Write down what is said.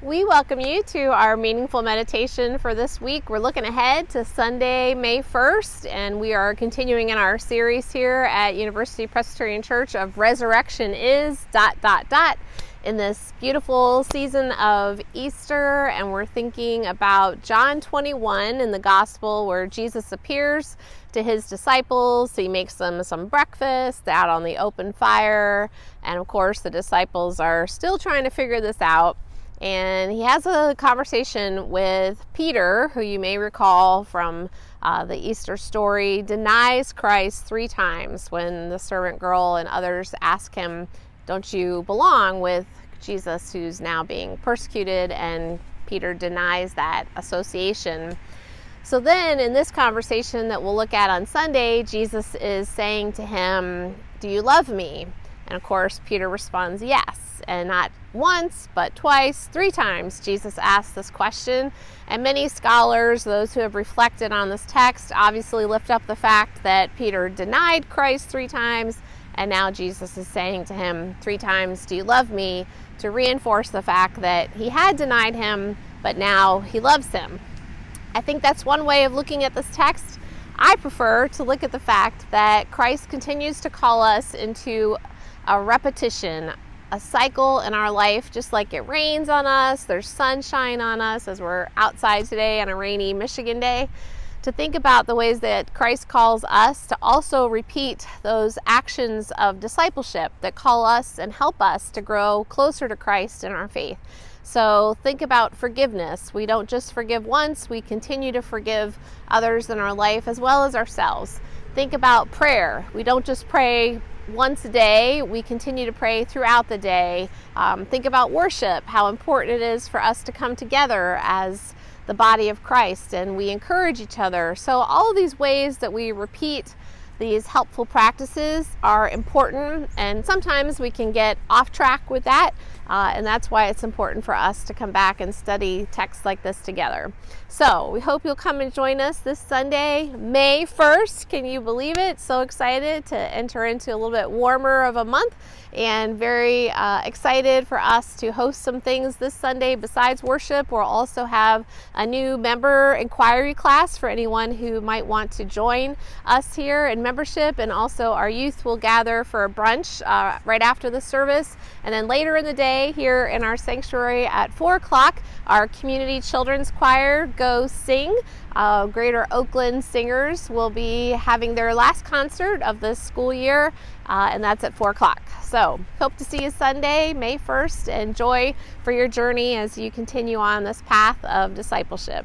We welcome you to our meaningful meditation for this week. We're looking ahead to Sunday, May 1st, and we are continuing in our series here at University Presbyterian Church of Resurrection is ... in this beautiful season of Easter, and we're thinking about John 21 in the Gospel where Jesus appears to his disciples. He makes them some breakfast out on the open fire, and of course the disciples are still trying to figure this out. And he has a conversation with Peter, who you may recall from the Easter story, denies Christ 3 times when the servant girl and others ask him, "Don't you belong with Jesus who's now being persecuted?" And Peter denies that association. So then in this conversation that we'll look at on Sunday, Jesus is saying to him, "Do you love me?" And of course, Peter responds, yes. And not once, but twice, 3 times, Jesus asked this question. And many scholars, those who have reflected on this text, obviously lift up the fact that Peter denied Christ 3 times, and now Jesus is saying to him 3 times, "Do you love me?" to reinforce the fact that he had denied him, but now he loves him. I think that's one way of looking at this text. I prefer to look at the fact that Christ continues to call us into a repetition, a cycle in our life. Just like it rains on us, there's sunshine on us, as we're outside today on a rainy Michigan day, to think about the ways that Christ calls us to also repeat those actions of discipleship that call us and help us to grow closer to Christ in our faith. So think about forgiveness. We don't just forgive once, we continue to forgive others in our life as well as ourselves. Think about prayer. We don't just pray once a day, we continue to pray throughout the day. Think about worship, how important it is for us to come together as the body of Christ, and we encourage each other. So all of these ways that we repeat these helpful practices are important, and sometimes we can get off track with that, and that's why it's important for us to come back and study texts like this together. So we hope you'll come and join us this Sunday, May 1st. Can you believe it? So excited to enter into a little bit warmer of a month, and very excited for us to host some things this Sunday. Besides worship, we'll also have a new member inquiry class for anyone who might want to join us here in membership, and also our youth will gather for a brunch right after the service. And then later in the day here in our sanctuary at 4 o'clock, our community children's choir, Go Sing, Greater Oakland Singers, will be having their last concert of the school year, and that's at 4 o'clock. So hope to see you Sunday, May 1st, and joy for your journey as you continue on this path of discipleship.